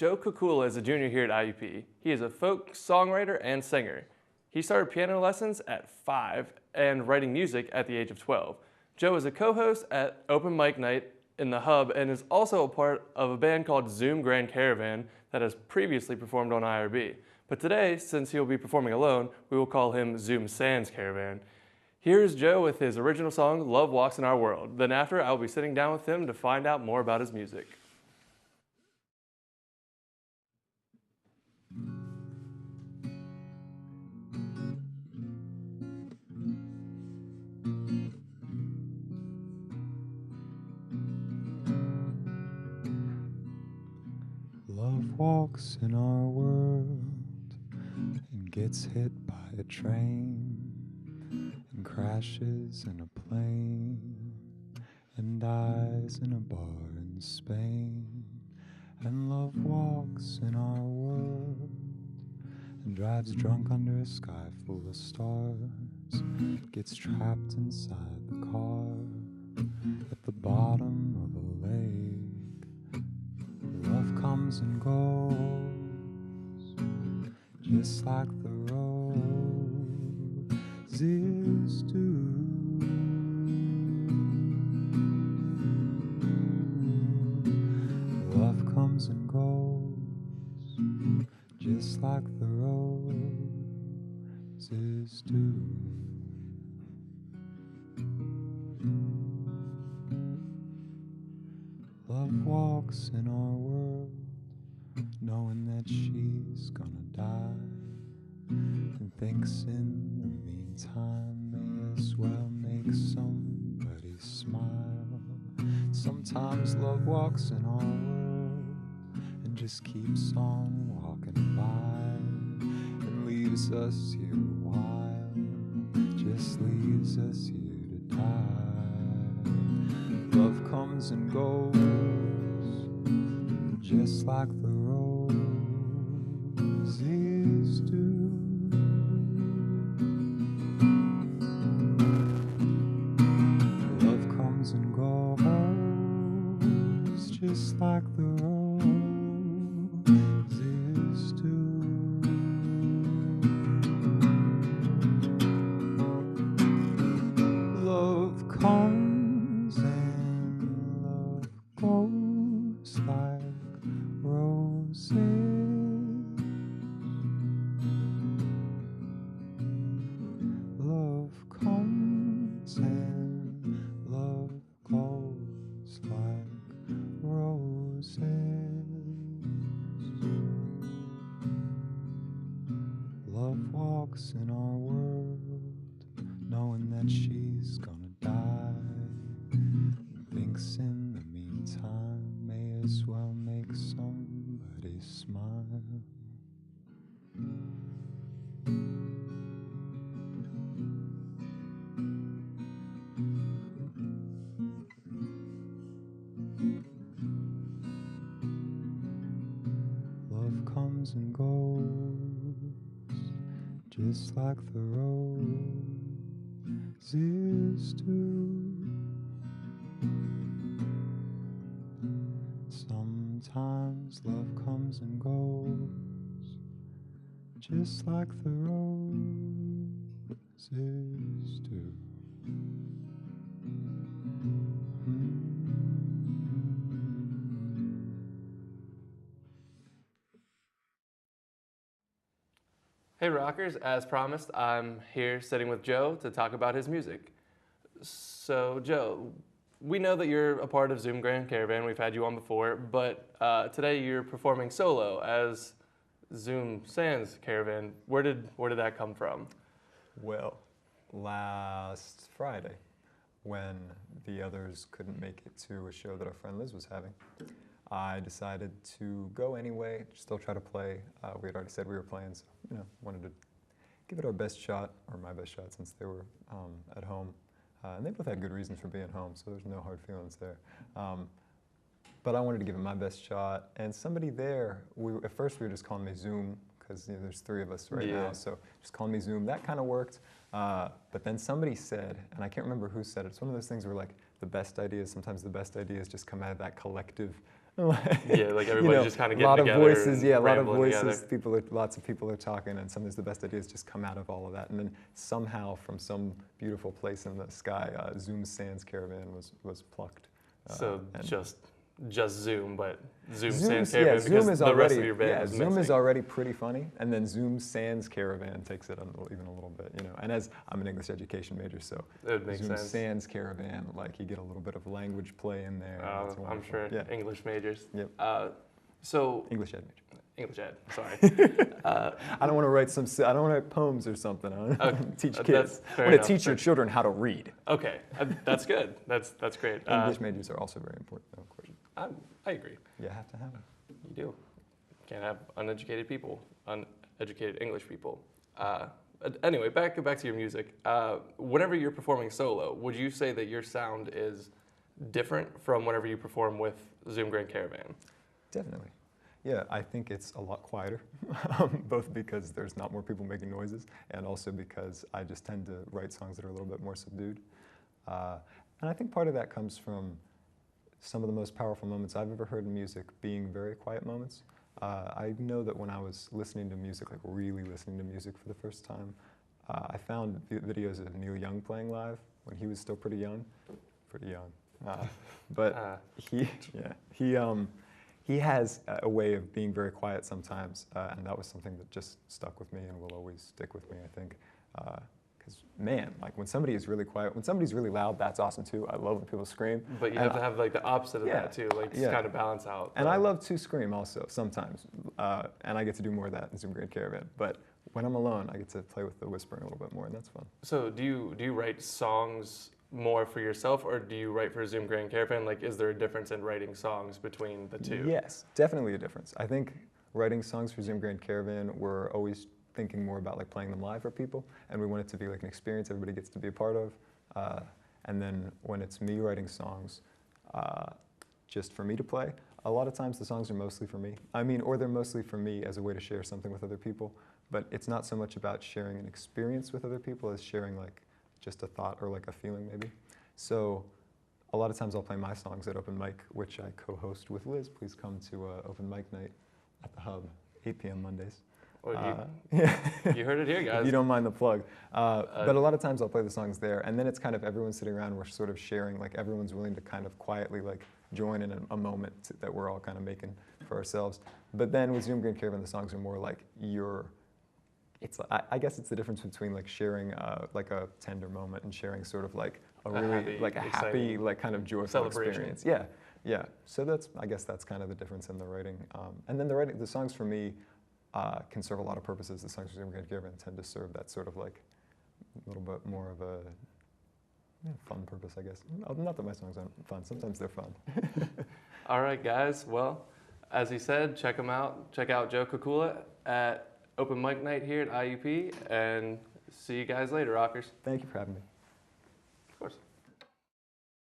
Joe Kukula is a junior here at IUP. He is a folk songwriter and singer. He started piano lessons at 5 and writing music at the age of 12. Joe is a co-host at Open Mic Night in the Hub and is also a part of a band called Zoom Grand Caravan that has previously performed on IRB. But today, since he'll be performing alone, we will call him Zoom Sans Caravan. Here's Joe with his original song, Love Walks in Our World. Then after, I'll be sitting down with him to find out more about his music. Love walks in our world and gets hit by a train and crashes in a plane and dies in a bar in Spain. And love walks in our world and drives drunk under a sky full of stars, gets trapped inside the car at the bottom of a lake. Love comes and goes, just like the roses do. Love comes and goes, just like the roses do. Love walks in our world, knowing that she's gonna die, and thinks in the meantime may as well make somebody smile. Sometimes love walks in our world and just keeps on walking by and leaves us here a while, just leaves us here to die. Love comes and goes, just like the roses do. Love comes and goes, just like the roses do. Love comes and love goes like roses. Love comes and love goes like roses. Love walks in our world, knowing that she's gonna die, and thinks in the meantime may as well make somebody smile. Love comes and goes, just like the roses do. Sometimes love comes and goes, just like the roses do. Hey Rockers, as promised, I'm here sitting with Joe to talk about his music. So Joe, we know that you're a part of Zoom Grand Caravan, we've had you on before, but today you're performing solo as Zoom Sans Caravan. Where did that come from? Well, last Friday, when the others couldn't make it to a show that our friend Liz was having, I decided to go anyway, still try to play. We had already said we were playing, so wanted to give it our best shot, or my best shot, since they were at home. And they both had good reasons for being home, so there's no hard feelings there. But I wanted to give it my best shot, and somebody there, at first we were just calling me Zoom, because there's 3 of us right now, so just calling me Zoom, that kind of worked. But then somebody said, and I can't remember who said it, it's one of those things where like the best ideas, sometimes the best ideas just come out of that collective Yeah, like everybody's just kind of a lot getting of together voices, and yeah, a lot of rambling voices. together. Lots of people are talking, and sometimes the best ideas just come out of all of that. And then somehow, from some beautiful place in the sky, Zoom Sans Caravan was plucked. So and just Zoom, but Zoom Zoom, Sans Caravan because is the already, rest of your band yeah, is Zoom is missing. already pretty funny, and then Zoom Sans Caravan takes it even a little bit, And as I'm an English education major, so It makes Zoom sense. Sans Caravan, like you get a little bit of language play in there. It's I'm wonderful. sure Yeah. English majors. Yep. So English ed major. English ed. Sorry. I don't want to write I don't want to write poems or something. I want to teach that's kids. fair I want enough. to teach your children how to read. Okay, that's good. That's great. English majors are also very important, though, of course. I agree. You have to have them. You do. Can't have uneducated people, uneducated English people. Anyway, back to your music. Whenever you're performing solo, would you say that your sound is different from whenever you perform with Zoom Grand Caravan? Definitely. Yeah, I think it's a lot quieter, both because there's not more people making noises, and also because I just tend to write songs that are a little bit more subdued. And I think part of that comes from some of the most powerful moments I've ever heard in music being very quiet moments. I know that when I was listening to music, like really listening to music for the first time, I found videos of Neil Young playing live when he was still pretty young. But he has a way of being very quiet sometimes, and that was something that just stuck with me and will always stick with me, I think. Because, man, like when somebody is really quiet, when somebody's really loud, that's awesome too. I love when people scream. But you have to have like the opposite of that too, like just kind of balance out. And I love to scream also sometimes, and I get to do more of that in Zoom Grand Caravan. But when I'm alone, I get to play with the whispering a little bit more, and that's fun. So do you write songs more for yourself, or do you write for Zoom Grand Caravan? Like, is there a difference in writing songs between the two? Yes, definitely a difference. I think writing songs for Zoom Grand Caravan, we're always thinking more about like playing them live for people, and we want it to be like an experience everybody gets to be a part of. And then when it's me writing songs, just for me to play, a lot of times the songs are mostly for me. Or they're mostly for me as a way to share something with other people. But it's not so much about sharing an experience with other people as sharing like just a thought or like a feeling maybe. So a lot of times I'll play my songs at open mic, which I co-host with Liz. Please come to open mic night at the Hub, 8 p.m. Mondays. Well, you heard it here, guys. If you don't mind the plug. But a lot of times I'll play the songs there, and then it's kind of everyone sitting around, we're sort of sharing, like everyone's willing to kind of quietly like join in a moment that we're all kind of making for ourselves. But then with Zoom Grand Caravan, the songs are more like I guess it's the difference between like sharing like a tender moment and sharing sort of like a really happy, like kind of joyful experience. Yeah. So I guess that's kind of the difference in the writing. And then the songs for me can serve a lot of purposes. The songs for Zoom Grand Caravan tend to serve that sort of like a little bit more of a fun purpose, I guess. Not that my songs aren't fun. Sometimes they're fun. All right, guys. Well, as he said, check him out. Check out Joe Kukula at Open Mic Night here at IUP, and see you guys later, rockers. Thank you for having me.